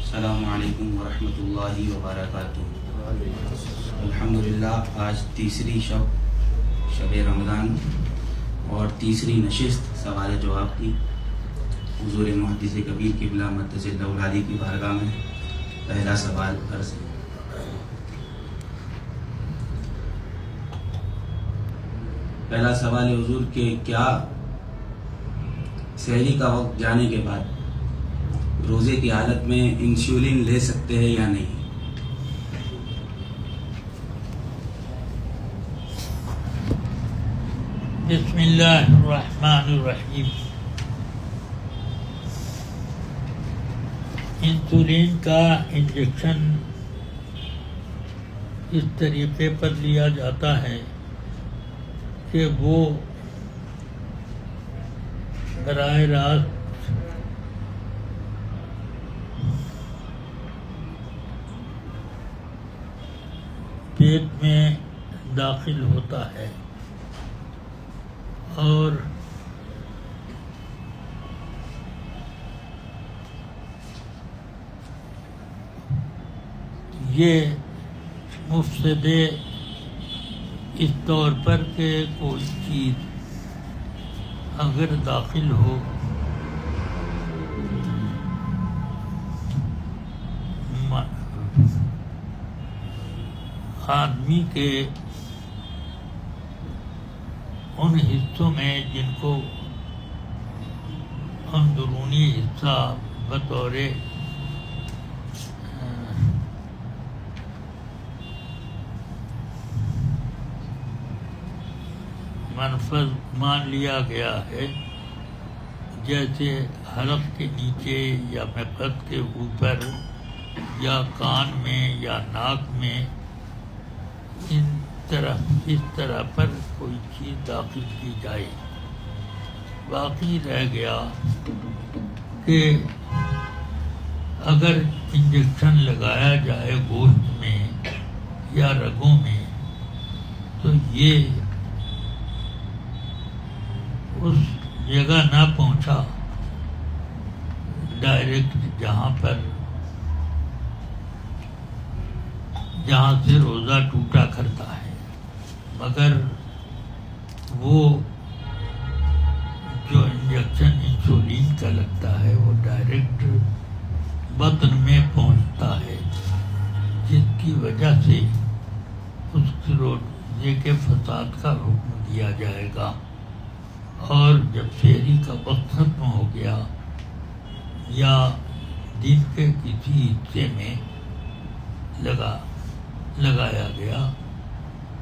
السلام علیکم ورحمۃ اللہ وبرکاتہ۔ الحمدللہ آج تیسری شب رمضان اور تیسری نشست سوال جواب کی حضور محدث کبیر قبلہ مدث الاولادی کی بارگاہ میں پہلا سوال عرض ہے۔ پہلا سوال ہے حضور کہ کیا سحری کا وقت جانے کے بعد روزے کی حالت میں انسولین لے سکتے ہیں یا نہیں؟ بسم اللہ الرحمن الرحیم۔ انسولین کا انجیکشن اس طریقے پر لیا جاتا ہے کہ وہ براہ راست پیٹ میں داخل ہوتا ہے اور یہ مفسد اس طور پر کہ کوئی چیز اگر داخل ہو آدمی کے ان حصوں میں جن کو اندرونی حصہ بطور منفذ مان لیا گیا ہے، جیسے حلق کے نیچے یا مفصل کے اوپر یا کان میں یا ناک میں، اس طرح پر کوئی چیز داخل کی جائے۔ باقی رہ گیا کہ اگر انجیکشن لگایا جائے گوشت میں یا رگوں میں تو یہ اس جگہ نہ پہنچا ڈائریکٹ جہاں سے روزہ ٹوٹا کرتا ہے، مگر وہ جو انجیکشن انسولین کا لگتا ہے وہ ڈائریکٹ بطن میں پہنچتا ہے، جس کی وجہ سے اس روزے کے فساد کا حکم دیا جائے گا۔ اور جب سحری کا وقت ختم ہو گیا یا دن کے کسی حصے میں لگایا گیا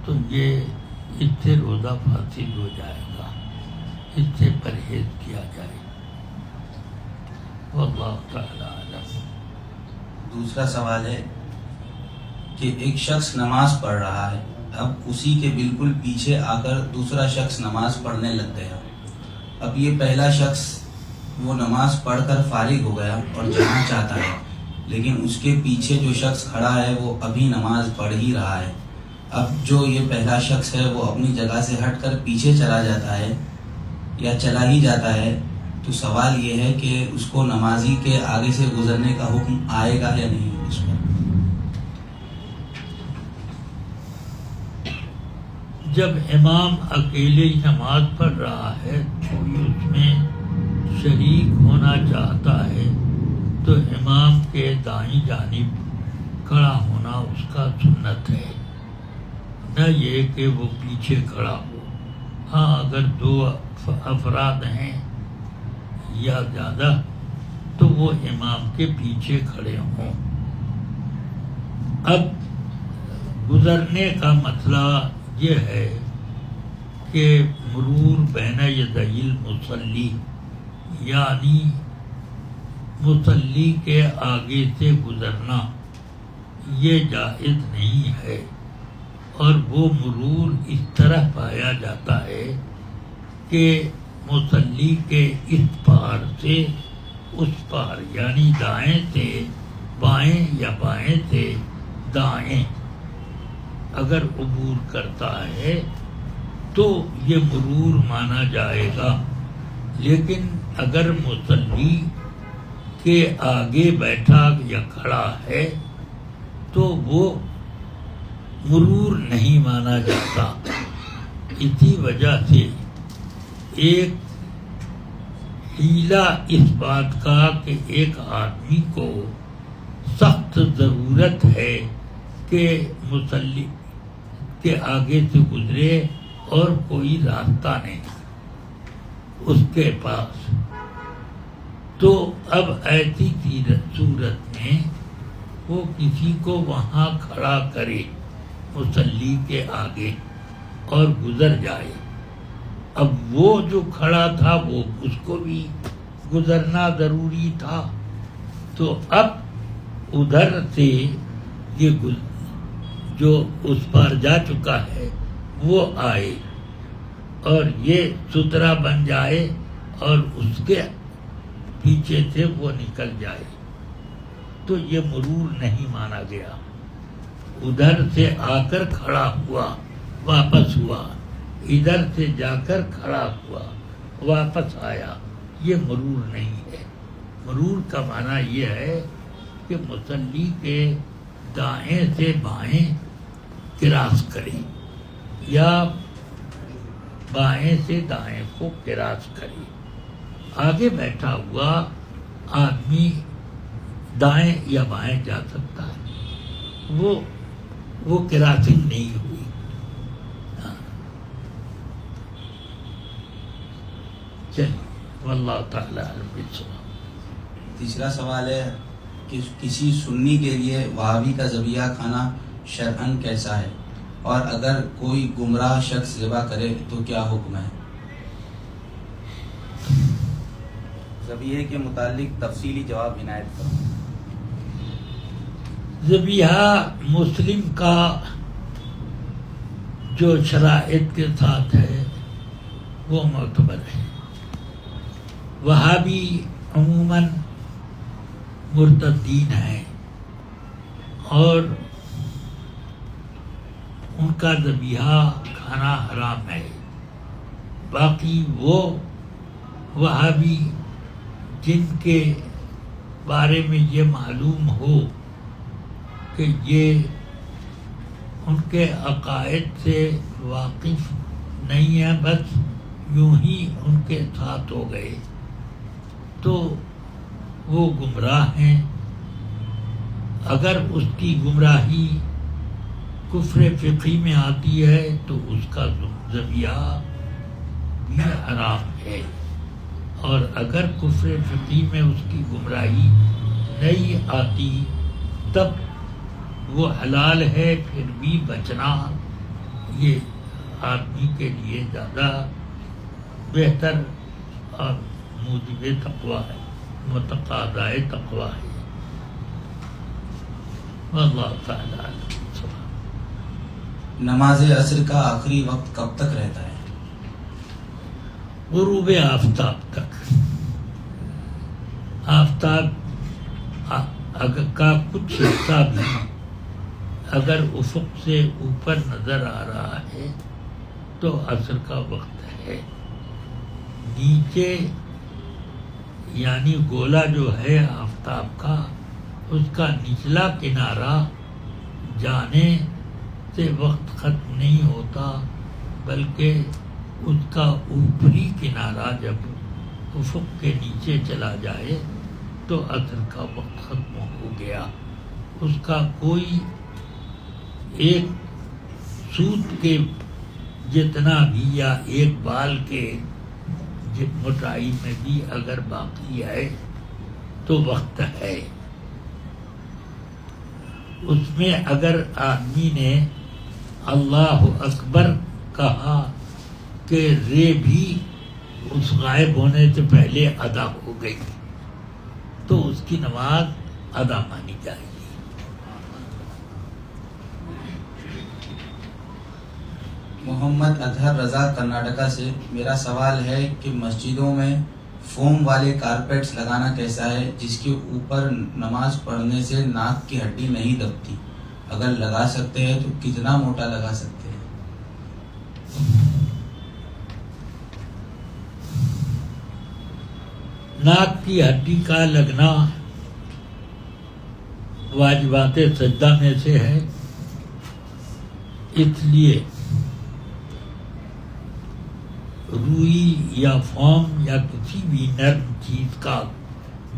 تو یہ اس سے روزہ فاسد ہو جائے گا، اس سے پرہیز کیا جائے۔ واللہ تعالی اعلم۔ دوسرا سوال ہے کہ ایک شخص نماز پڑھ رہا ہے، اب اسی کے بالکل پیچھے آ کر دوسرا شخص نماز پڑھنے لگ گیا۔ اب یہ پہلا شخص وہ نماز پڑھ کر فارغ ہو گیا اور جانا چاہتا ہے، لیکن اس کے پیچھے جو شخص کھڑا ہے وہ ابھی نماز پڑھ ہی رہا ہے۔ اب جو یہ پہلا شخص ہے وہ اپنی جگہ سے ہٹ کر پیچھے چلا جاتا ہے یا چلا ہی جاتا ہے، تو سوال یہ ہے کہ اس کو نمازی کے آگے سے گزرنے کا حکم آئے گا یا نہیں اس پر؟ جب امام اکیلے ہی نماز پڑھ رہا ہے، کوئی اس میں شریک ہونا چاہتا ہے تو امام کے دائیں جانب کھڑا ہونا اس کا سنت ہے، نہ یہ کہ وہ پیچھے کھڑا ہو۔ ہاں اگر دو افراد ہیں یا زیادہ تو وہ امام کے پیچھے کھڑے ہوں۔ اب گزرنے کا مسئلہ یہ ہے کہ مرور بین یدی المصلی، یعنی مصلی کے آگے سے گزرنا، یہ جائز نہیں ہے، اور وہ مرور اس طرح پایا جاتا ہے کہ مصلی کے اس پار سے اس پار، یعنی دائیں سے بائیں یا بائیں سے دائیں اگر عبور کرتا ہے تو یہ مرور مانا جائے گا۔ لیکن اگر مصلی کے آگے بیٹھا یا کھڑا ہے تو وہ مرور نہیں مانا جاتا. اسی وجہ سے ایک حیلہ اس بات کا کہ ایک آدمی کو سخت ضرورت ہے کہ مصلی کے آگے سے گزرے اور کوئی راستہ نہیں اس کے پاس، تو اب ایسی صورت میں وہ کسی کو وہاں کھڑا کرے مصلی کے آگے اور گزر جائے. اب وہ جو کھڑا تھا وہ اس کو بھی گزرنا ضروری تھا، تو اب ادھر سے یہ جو اس پار جا چکا ہے وہ آئے اور یہ سترا بن جائے اور اس کے پیچھے سے وہ نکل جائے، تو یہ مرور نہیں مانا گیا. ادھر سے آ کر کھڑا ہوا واپس ہوا، ادھر سے جا کر کھڑا ہوا واپس آیا، یہ مرور نہیں ہے. مرور کا معنی یہ ہے کہ مصلی کے دائیں سے بائیں کراس کرے یا بائیں سے دائیں کو کراس کرے. آگے بیٹھا ہوا آدمی دائیں یا بائیں جا سکتا ہے، وہ کراسنگ نہیں ہوئی. واللہ تعالی علم بالصواب. تیسرا سوال ہے کہ کسی سنی کے لیے وہابی کا ذبیحہ کھانا شرعاً کیسا ہے، اور اگر کوئی گمراہ شخص ذبح کرے تو کیا حکم ہے؟ ذبیحے کے متعلق تفصیلی جواب عنایت کرو. ذبیحہ مسلم کا جو شرائط کے ساتھ ہے وہ معتبر ہے. وہابی عموماً مرتدین ہیں اور ان کا ذبیحہ کھانا حرام ہے. باقی وہ وہابی جن کے بارے میں یہ معلوم ہو کہ یہ ان کے عقائد سے واقف نہیں ہیں، بس یوں ہی ان کے ساتھ ہو گئے، تو وہ گمراہ ہیں. اگر اس کی گمراہی کفر فقہی میں آتی ہے تو اس کا ذبیحہ بھی حرام ہے، اور اگر کفر فقہی میں اس کی گمراہی نہیں آتی تب وہ حلال ہے. پھر بھی بچنا یہ آدمی کے لیے زیادہ بہتر اور موجب تقویٰ ہے، متقاضۂ تقویٰ ہے. واللہ تعالی علم. نماز عصر کا آخری وقت کب تک رہتا ہے؟ غروب آفتاب تک. آفتاب کا کچھ حصہ بھی اگر افق سے اوپر نظر آ رہا ہے تو عصر کا وقت ہے. نیچے یعنی گولا جو ہے آفتاب کا، اس کا نچلا کنارہ جانے سے وقت ختم نہیں ہوتا، بلکہ اس کا اوپری کنارہ جب افق کے نیچے چلا جائے تو عصر کا وقت ختم ہو گیا. اس کا کوئی ایک سوت کے جتنا بھی یا ایک بال کے موٹائی میں بھی اگر باقی ہے تو وقت ہے. اس میں اگر آدمی نے اللہ اکبر کہا کہ رے بھی اس غائب ہونے سے پہلے ادا ہو گئی تو اس کی نماز ادا مانی جائے گی. محمد اظہر رضا کرناٹکا سے میرا سوال ہے کہ مسجدوں میں فوم والے کارپیٹس لگانا کیسا ہے جس کے اوپر نماز پڑھنے سے ناک کی ہڈی نہیں دبتی؟ اگر لگا سکتے ہیں تو کتنا موٹا لگا سکتے ہیں؟ ناک کی ہڈی کا لگنا واجبات سجدہ میں سے ہے، اس لیے روئی یا فوم یا کسی بھی نرم چیز کا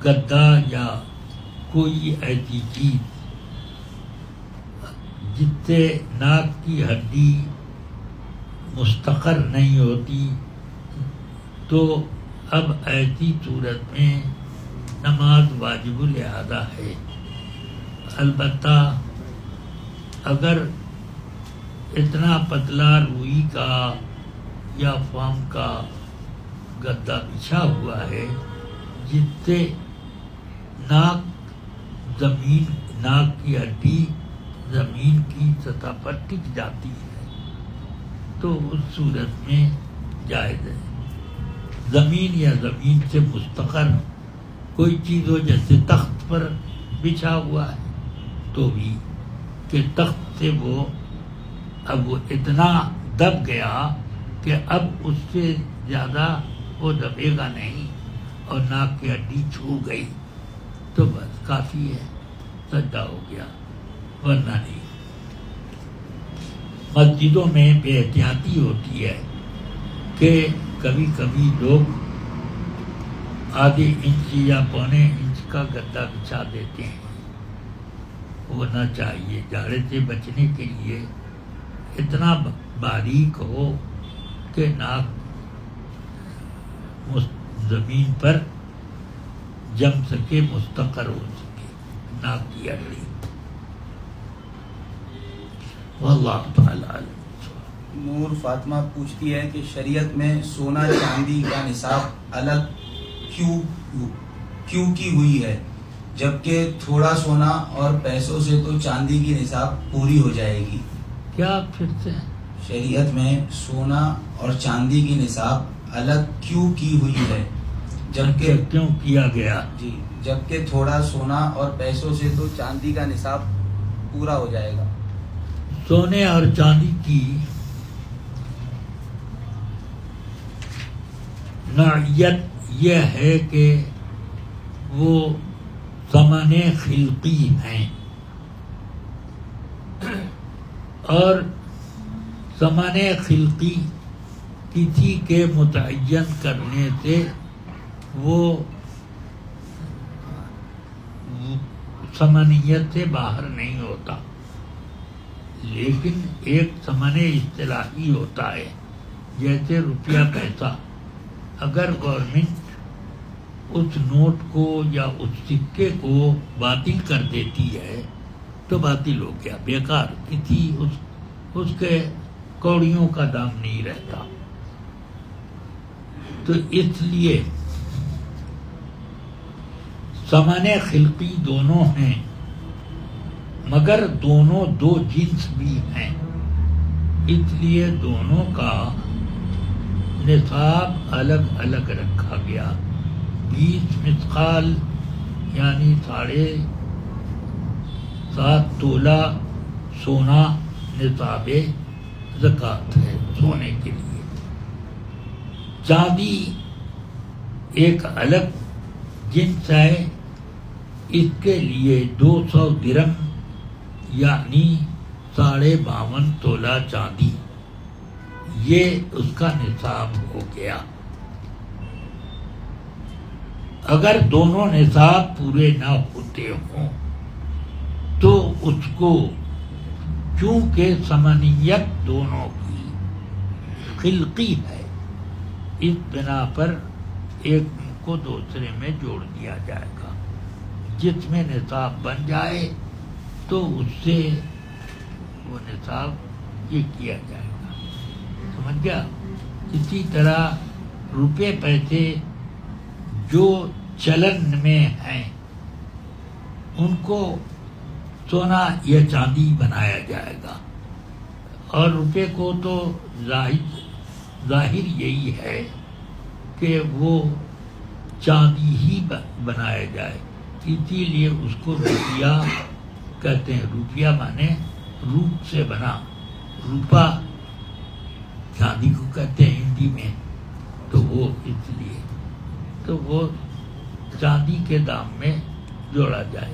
گدا یا کوئی ایسی چیز جس سے ناک کی ہڈی مستقر نہیں ہوتی، تو اب ایسی صورت میں نماز واجب الاعادہ ہے۔ البتہ اگر اتنا پتلا روئی کا یا فام کا گدا بچھا ہوا ہے جس سے ناک کی ہڈی زمین کی سطح پر ٹک جاتی ہے تو اس صورت میں جائز ہے۔ زمین یا زمین سے مستقر کوئی چیز ہو، جیسے تخت پر بچھا ہوا ہے تو بھی کہ تخت سے وہ اتنا دب گیا کہ اب اس سے زیادہ وہ دبے گا نہیں اور ناک کی ہڈی چھو گئی تو بس کافی ہے، سجدہ ہو گیا، ورنہ نہیں۔ مسجدوں میں بے احتیاطی ہوتی ہے کہ کبھی کبھی لوگ آدھے انچ یا پونے انچ کا گدا بچھا دیتے ہیں، وہ نہ چاہیے۔ جاڑے سے بچنے کے لیے اتنا باریک ہو کہ ناک زمین پر جم سکے، مستقر ہو سکے ناک کی ہڈی۔ واللہ تعالی عالم۔ نور فاطمہ پوچھتی ہے کہ شریعت میں سونا چاندی کا نصاب الگ کیوں کی ہوئی ہے، جبکہ تھوڑا سونا اور پیسوں سے تو چاندی کی نصاب پوری ہو جائے گی؟ کیا پھر سے؟ شریعت میں سونا اور چاندی کی نصاب الگ کیوں کی ہوئی ہے، جبکہ کیوں کیا گیا؟ جی، جبکہ تھوڑا سونا اور پیسوں سے تو چاندی کا نصاب پورا ہو جائے گا۔ سونے اور چاندی کی نوعیت یہ ہے کہ وہ ثمن خلقی ہیں، اور ثمن خلقی کسی کے متعین کرنے سے وہ ثمنیت سے باہر نہیں ہوتا، لیکن ایک ثمن اصطلاحی ہوتا ہے، جیسے روپیہ پیسہ۔ اگر گورنمنٹ اس نوٹ کو یا اس سکے کو باطل کر دیتی ہے تو باطل ہو گیا، بیکار، کسی اس کے کوڑیوں کا دام نہیں رہتا۔ تو اس لیے ثمن خلقی دونوں ہیں، مگر دونوں دو جنس بھی ہیں، اس لیے دونوں کا نصاب الگ الگ رکھا گیا۔ 20 مثقال یعنی 7.5 تولہ سونا نصاب زکوٰۃ ہے سونے کے لیے۔ چاندی ایک الگ جنس ہے، اس کے لیے 200 درم یعنی 52.5 تولہ چاندی، یہ اس کا نصاب ہو گیا۔ اگر دونوں نصاب پورے نہ ہوتے ہوں تو اس کو، چونکہ ثمنیت دونوں کی خلقی ہے، اس بنا پر ایک کو دوسرے میں جوڑ دیا جائے گا۔ جس میں نصاب بن جائے تو اس سے وہ نصاب یہ کیا جائے گا، سمجھ گیا؟ اسی طرح روپے پیسے جو چلن میں ہیں ان کو سونا یا چاندی بنایا جائے گا، اور روپے کو تو ظاہر یہی ہے کہ وہ چاندی ہی بنایا جائے، اسی لیے اس کو روپیہ کہتے ہیں۔ روپیہ مانے روپ سے بنا، روپا چاندی کو کہتے ہیں ہندی میں، تو وہ اس لیے تو وہ چاندی کے دام میں جوڑا جائے۔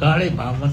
52.5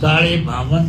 52.5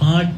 5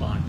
5,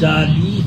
40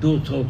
200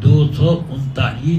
239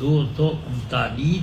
239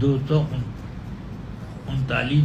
239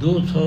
200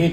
1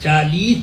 40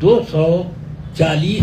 240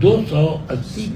280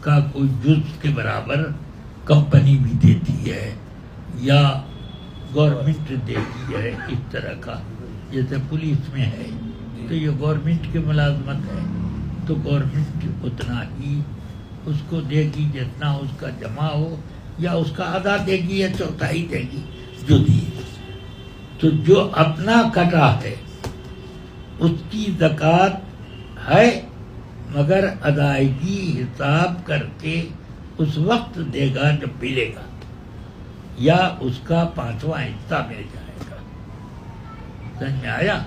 کا کوئی جز کے برابر کمپنی بھی دیتی ہے یا گورنمنٹ دیتی ہے، اس طرح کا، جیسے پولیس میں ہے تو یہ گورنمنٹ کی ملازمت ہے، تو گورنمنٹ اتنا ہی اس کو دے گی جتنا اس کا جمع ہو، یا اس کا آدھا دے گی یا چوتھائی دے گی جو دی۔ تو جو اپنا کٹا ہے اس کی زکوٰۃ ہے، مگر ادائیگی حساب کر کے اس وقت دے گا جب ملے گا، یا اس کا 5واں حصہ مل جائے گا۔ سمجھ میں آیا؟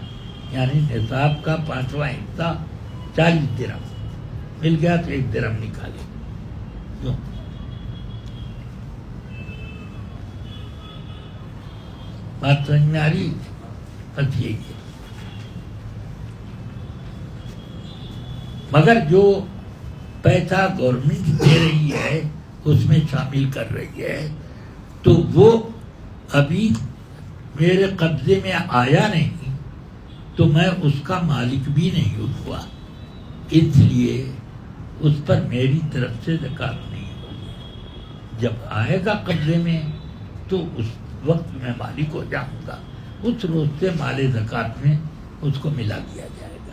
یعنی نصاب کا 5واں حصہ 40 درہم مل گیا تو 1 درہم نکالے۔ کیوں؟ بات سمجھ میں آ رہی؟ بس یہی ہے۔ مگر جو پیسہ گورنمنٹ دے رہی ہے اس میں شامل کر رہی ہے، تو وہ ابھی میرے قبضے میں آیا نہیں تو میں اس کا مالک بھی نہیں ہوا، اس لیے اس پر میری طرف سے زکوٰۃ نہیں ہوگی۔ جب آئے گا قبضے میں تو اس وقت میں مالک ہو جاؤں گا، اس روز سے مال زکوٰۃ میں اس کو ملا دیا جائے گا۔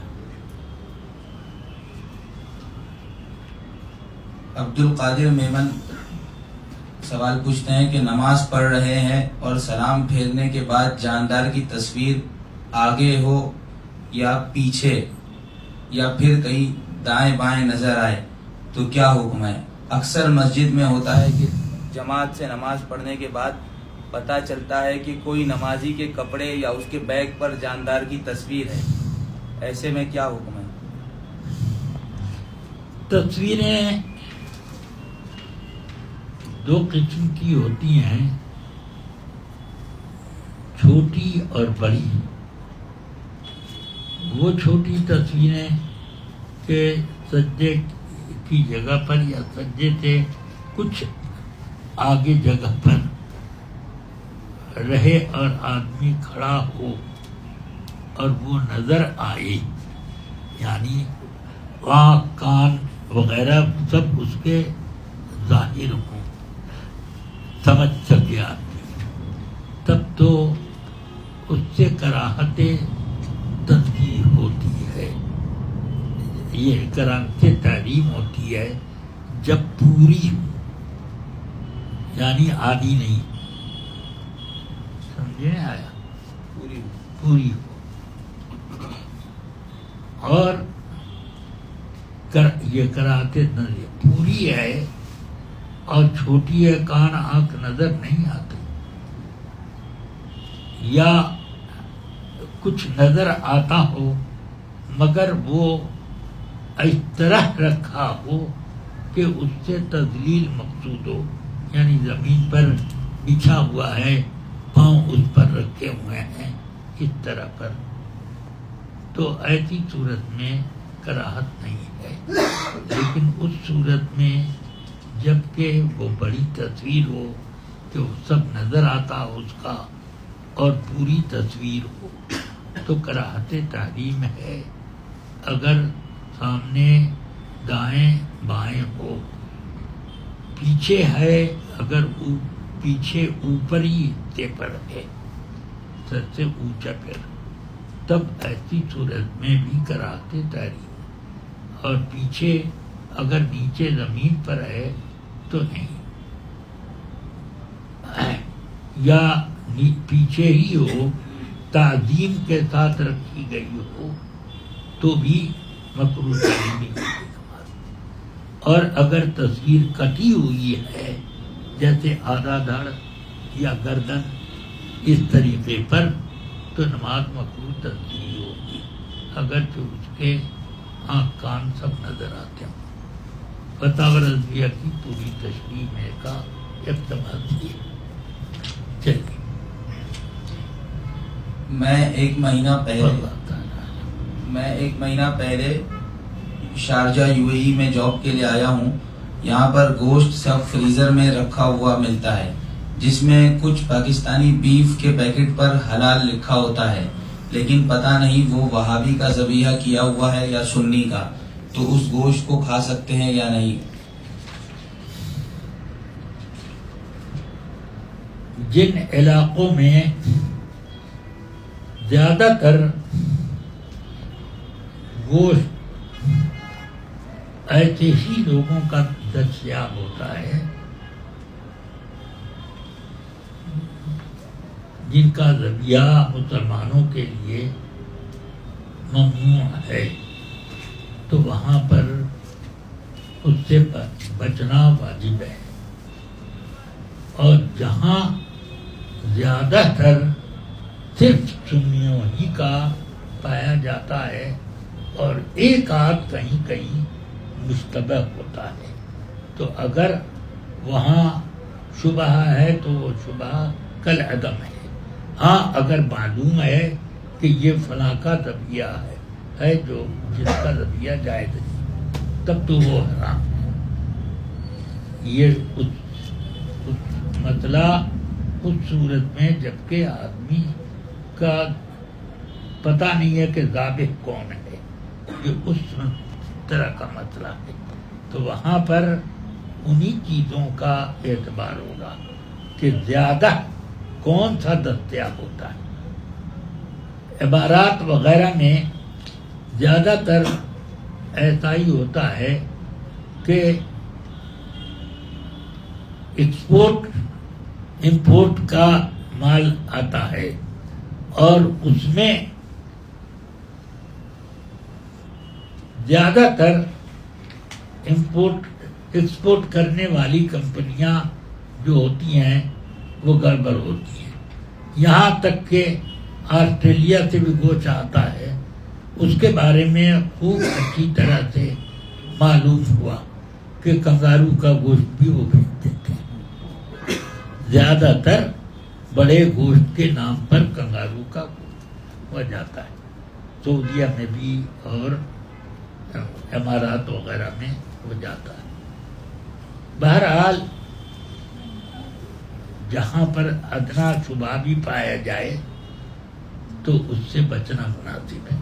عبد القادر میمن سوال پوچھتے ہیں کہ نماز پڑھ رہے ہیں اور سلام پھیرنے کے بعد جاندار کی تصویر آگے ہو یا پیچھے یا پھر کہیں دائیں بائیں نظر آئے تو کیا حکم ہے؟ اکثر مسجد میں ہوتا ہے کہ جماعت سے نماز پڑھنے کے بعد پتہ چلتا ہے کہ کوئی نمازی کے کپڑے یا اس کے بیگ پر جاندار کی تصویر ہے، ایسے میں کیا حکم ہے؟ تصویریں دو قسم کی ہوتی ہیں، چھوٹی اور بڑی۔ وہ چھوٹی تصویریں کہ سجدے کی جگہ پر یا سجدے سے کچھ آگے جگہ پر رہے اور آدمی کھڑا ہو اور وہ نظر آئے، یعنی آنکھ کان وغیرہ سب اس کے ظاہر ہوں، سمجھ سکے آدمی، تب تو اس سے کراہت تنزیہ ہوتی ہے، یہ کراہت تحریم ہوتی ہے جب پوری ہو، یعنی آدھی نہیں، سمجھے آیا؟ پوری ہو۔ اور یہ کراہت تنزیہ پوری ہے اور چھوٹی ہے، کان آنکھ نظر نہیں آتی، یا کچھ نظر آتا ہو مگر وہ اس طرح رکھا ہو کہ اس سے تذلیل مقصود ہو، یعنی زمین پر بچھا ہوا ہے، پاؤں اس پر رکھے ہوئے ہیں اس طرح پر، تو ایسی صورت میں کراہت نہیں ہے۔ لیکن اس صورت میں جبکہ وہ بڑی تصویر ہو کہ وہ سب نظر آتا ہو اس کا اور پوری تصویر ہو تو کراہت تحریم ہے۔ اگر سامنے دائیں بائیں ہو، پیچھے ہے، اگر پیچھے اوپر ہی حصے پر ہے، سر سے اونچا پھر، تب ایسی صورت میں بھی کراہت تحریم، اور پیچھے اگر نیچے زمین پر ہے تو نہیں، یا پیچھے ہی ہو، تعظیم کے ساتھ رکھی گئی ہو تو بھی مکروہ تحریمی ہوگی۔ اور اگر تصویر کٹی ہوئی ہے جیسے آدھا دھڑ یا گردن اس طریقے پر تو نماز مکروہ تصویر ہوگی، اگرچہ اس کے آنکھ کان سب نظر آتے ہوں۔ فتاوی رضویہ کی پوری تشریح میں کا اقتباس کیا۔ چلیے، میں ایک مہینہ پہلے شارجہ UAE میں جاب کے لیے آیا ہوں۔ یہاں پر گوشت سب فریزر میں رکھا ہوا ملتا ہے، جس میں کچھ پاکستانی بیف کے پیکٹ پر حلال لکھا ہوتا ہے، لیکن پتہ نہیں وہ وہابی کا ذبیحہ کیا ہوا ہے یا سنی کا، تو اس گوشت کو کھا سکتے ہیں یا نہیں؟ جن علاقوں میں زیادہ تر گوشت ایسے ہی لوگوں کا دستیاب ہوتا ہے جن کا ذبیحہ مسلمانوں کے لیے ممنوع ہے، تو وہاں پر اس سے بچنا واجب ہے. اور جہاں زیادہ تر صرف سنیوں ہی کا پایا جاتا ہے اور ایک آدھ کہیں کہیں مشتبہ ہوتا ہے، تو اگر وہاں شبہ ہے تو وہ شبہ کالعدم ہے. ہاں اگر معلوم ہے کہ یہ فلاں کا ذبیحہ ہے جو جس کا ذبیحہ جائز ہے، تب تو وہ حرام ہے. یہ مسئلہ اس صورت میں جبکہ آدمی کا پتہ نہیں ہے کہ ذابح کون ہے، یہ اس طرح کا مسئلہ ہے، تو وہاں پر انہی چیزوں کا اعتبار ہوگا کہ زیادہ کون سا دستیاب ہوتا ہے. عبارات وغیرہ میں زیادہ تر ایسا ہی ہوتا ہے کہ ایکسپورٹ امپورٹ کا مال آتا ہے اور اس میں زیادہ تر ایکسپورٹ کرنے والی کمپنیاں جو ہوتی ہیں وہ گڑبڑ ہوتی ہیں. یہاں تک کہ آسٹریلیا سے بھی گوشت آتا ہے، اس کے بارے میں خوب اچھی طرح سے معلوم ہوا کہ کنگارو کا گوشت بھی وہ بھیج دیتے ہیں. زیادہ تر بڑے گوشت کے نام پر کنگارو کا گوشت ہو جاتا ہے، سعودیہ میں بھی اور امارات وغیرہ میں ہو جاتا ہے. بہرحال جہاں پر ادنا شبہ بھی پایا جائے تو اس سے بچنا مناسب ہے.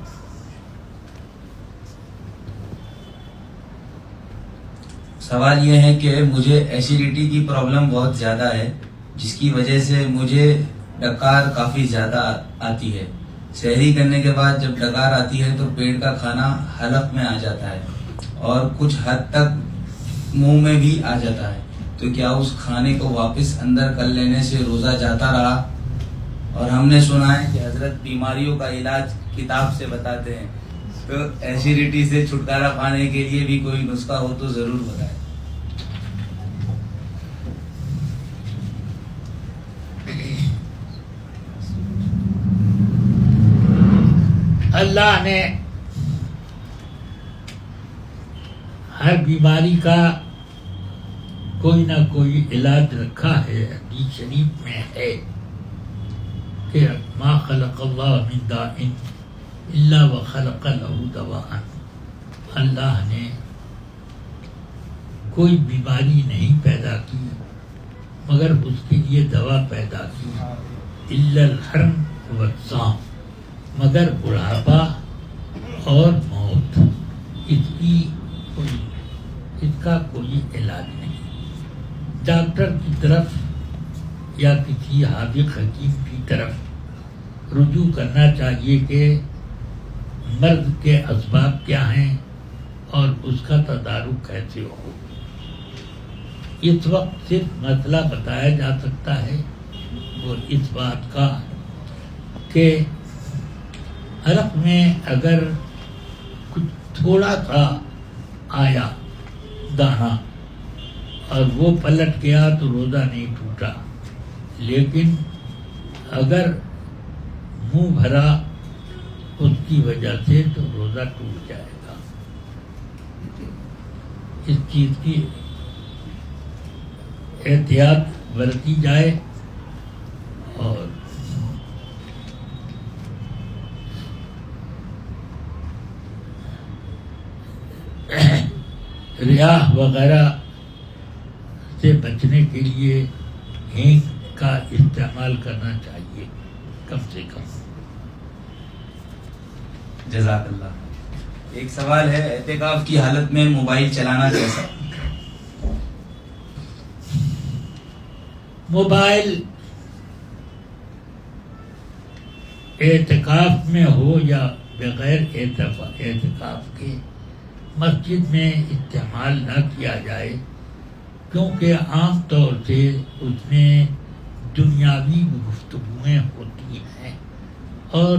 سوال یہ ہے کہ مجھے ایسیڈیٹی کی پرابلم بہت زیادہ ہے، جس کی وجہ سے مجھے ڈکار کافی زیادہ آتی ہے. سحری کرنے کے بعد جب ڈکار آتی ہے تو پیٹ کا کھانا حلق میں آ جاتا ہے اور کچھ حد تک منہ میں بھی آ جاتا ہے. تو کیا اس کھانے کو واپس اندر کر لینے سے روزہ جاتا رہا؟ اور ہم نے سنا ہے کہ حضرت بیماریوں کا علاج کتاب سے بتاتے ہیں، تو ایسیڈیٹی سے چھٹکارا پانے کے لیے بھی کوئی نسخہ ہو تو ضرور بتائیں. اللہ نے ہر بیماری کا کوئی نہ کوئی علاج رکھا ہے. حدیث شریف میں ہے کہ ما خلق اللہ من داء الا وخلق له دواء. اللہ نے کوئی بیماری نہیں پیدا کی مگر اس کے لیے دوا پیدا کی. الا الحرم والسام، مگر بڑھاپا اور موت، اس کا کوئی علاج نہیں. ڈاکٹر کی طرف یا کسی حاذق حکیم کی طرف رجوع کرنا چاہیے کہ مرض کے اسباب کیا ہیں اور اس کا تدارک کیسے ہو. اس وقت صرف مسئلہ بتایا جا سکتا ہے وہ اس بات کا کہ حلق میں اگر کچھ تھوڑا سا آیا دانہ اور وہ پلٹ گیا تو روزہ نہیں ٹوٹا، لیکن اگر منہ بھرا اس کی وجہ سے تو روزہ ٹوٹ جائے گا. اس چیز کی احتیاط برتی جائے اور ریاح وغیرہ سے بچنے کے لیے ہینگ کا استعمال کرنا چاہیے کم سے کم. جزاک اللہ. ایک سوال ہے، اعتکاف کی حالت میں موبائل چلانا کیسا؟ موبائل اعتکاف میں ہو یا بغیر اعتکاف کے مسجد میں استعمال نہ کیا جائے، کیونکہ عام طور سے اس میں دنیاوی گفتگویں ہوتی ہیں، اور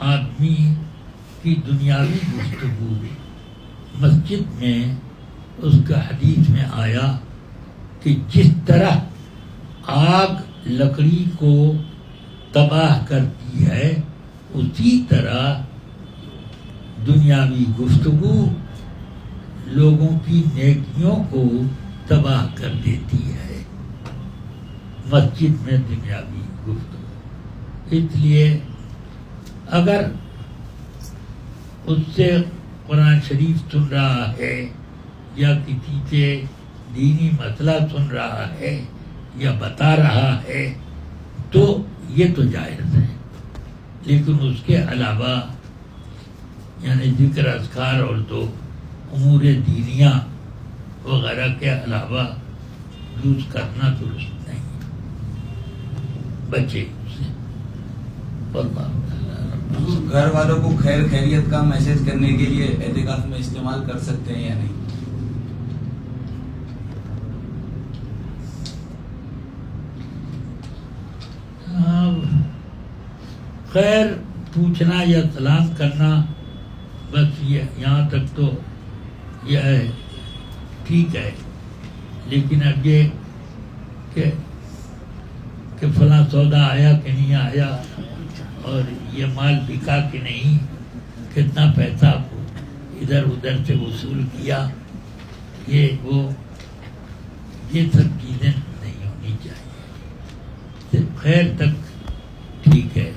آدمی کی دنیاوی گفتگو مسجد میں، اس کا حدیث میں آیا کہ جس طرح آگ لکڑی کو تباہ کرتی ہے، اسی طرح دنیاوی گفتگو لوگوں کی نیکیوں کو تباہ کر دیتی ہے، مسجد میں دنیاوی گفتگو۔ اس لیے اگر اس سے قرآن شریف سن رہا ہے یا کسی سے دینی مسئلہ سن رہا ہے یا بتا رہا ہے تو یہ تو جائز ہے، لیکن اس کے علاوہ یعنی ذکر اذکار اور تو امور دینیہ وغیرہ کے علاوہ یوز کرنا درست نہیں، بچے سے۔ گھر والوں کو خیر خیریت کا میسج کرنے کے لیے اعتکاف میں استعمال کر سکتے ہیں یا نہیں؟ خیر پوچھنا یا سلام کرنا، بس یہاں تک تو یہ ہے، ٹھیک ہے، لیکن اب یہ کہ فلاں سودا آیا کہ نہیں آیا، اور یہ مال بکا کہ نہیں، کتنا پیسہ ادھر ادھر سے وصول کیا، یہ سب چیزیں نہیں ہونی چاہیے، صرف خیر تک ٹھیک ہے۔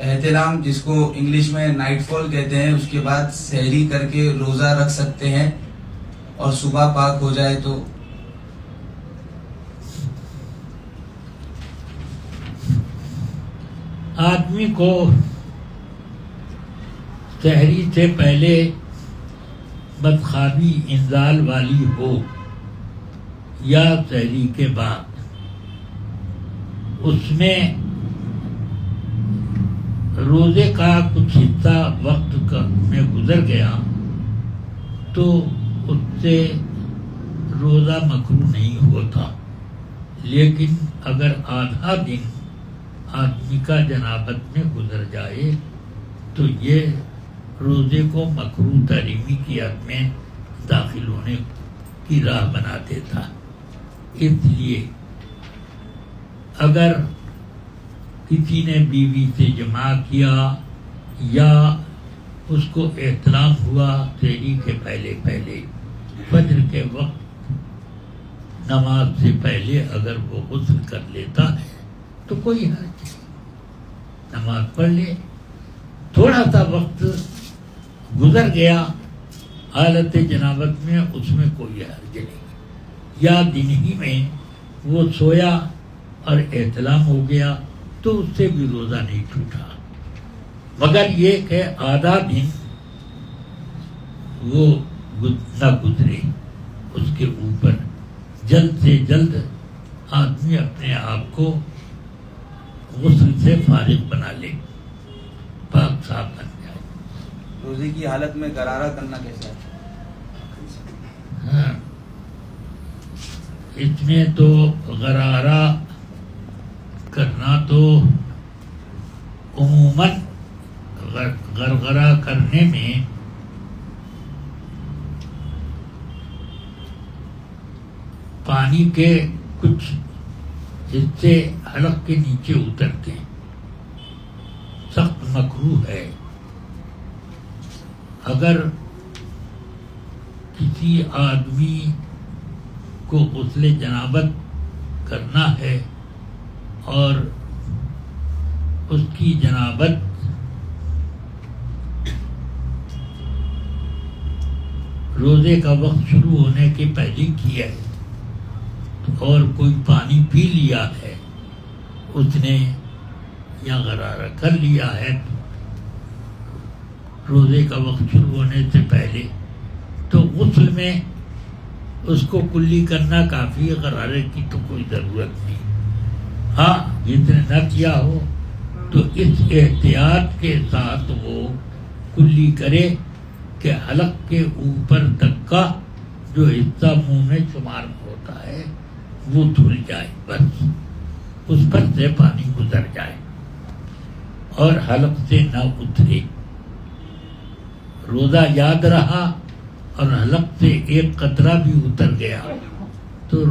احتلام جس کو انگلش میں نائٹ فال کہتے ہیں، اس کے بعد سحری کر کے روزہ رکھ سکتے ہیں، اور صبح پاک ہو جائے تو؟ آدمی کو سحری سے پہلے بدخوابی انزال والی ہو یا سحری کے بعد، اس میں روزے کا کچھ حصہ وقت میں گزر گیا تو اس سے روزہ مکروہ نہیں ہوتا، لیکن اگر آدھا دن آدمی کا جنابت میں گزر جائے تو یہ روزے کو مکروہ تحریمی کی حد میں داخل ہونے کی راہ بنا دیتا۔ اس لیے اگر کسی نے بیوی سے جماع کیا یا اس کو احتلام ہوا سحری کے پہلے فجر کے وقت نماز سے پہلے اگر وہ غسل کر لیتا ہے تو کوئی حرج نہیں، نماز پڑھ لے، تھوڑا سا وقت گزر گیا حالت جنابت میں، اس میں کوئی حرج نہیں، یا دن ہی میں وہ سویا اور احتلام ہو گیا تو اس سے بھی روزہ نہیں ٹوٹا، مگر یہ کہ آدھا دن وہ نہ گزرے، اس کے اوپر جلد سے جلد آدمی اپنے آپ کو غسل سے فارغ بنا لے، پاک صاف بن جائے۔ روزے کی حالت میں غرارہ کرنا کیسا ہے؟ ہاں، اس میں تو غرارہ کرنا تو عموماً غرغرہ کرنے میں پانی کے کچھ حصے حلق کے نیچے اترتے ہیں، سخت مکروہ ہے۔ اگر کسی آدمی کو غسل جنابت کرنا ہے اور اس کی جنابت روزے کا وقت شروع ہونے کے پہلے کی ہے اور کوئی پانی پی لیا ہے اس نے یا غرارہ کر لیا ہے روزے کا وقت شروع ہونے سے پہلے، تو غسل میں اس کو کلی کرنا کافی ہے، غرارے کی تو کوئی ضرورت نہیں۔ ہاں جس نے نہ کیا ہو تو اس احتیاط کے ساتھ وہ کلی کرے کہ حلق کے اوپر تک کا جو حصہ منہ میں شمار ہوتا ہے وہ دھل جائے، بس اس پر سے پانی گزر جائے اور حلق سے نہ اترے۔ روزہ یاد رہا اور حلق سے ایک قطرہ بھی اتر گیا تو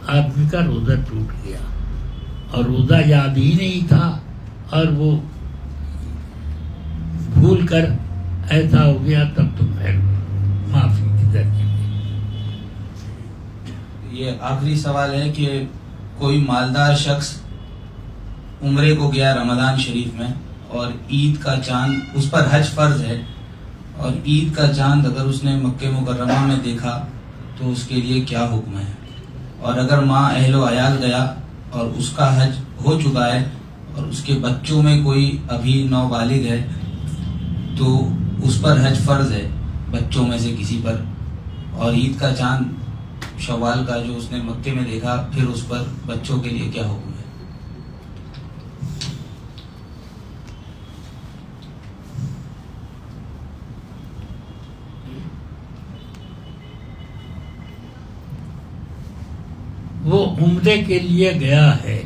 آدمی کا روزہ ٹوٹ گیا، اور روزہ یاد ہی نہیں تھا اور وہ بھول کر ایسا ہو گیا، تب تو پھر معافی کی درجے میں۔ یہ آخری سوال ہے کہ کوئی مالدار شخص عمرے کو گیا رمضان شریف میں اور عید کا چاند اس پر حج فرض ہے، اور عید کا چاند اگر اس نے مکہ مکرمہ میں دیکھا تو اس کے لیے کیا حکم ہے؟ اور اگر ماں اہل و عیال گیا اور اس کا حج ہو چکا ہے اور اس کے بچوں میں کوئی ابھی نوبالغ ہے تو اس پر حج فرض ہے بچوں میں سے کسی پر، اور عید کا چاند شوال کا جو اس نے مکے میں دیکھا پھر اس پر بچوں کے لیے کیا حکم ہے؟ وہ عمرے کے لیے گیا ہے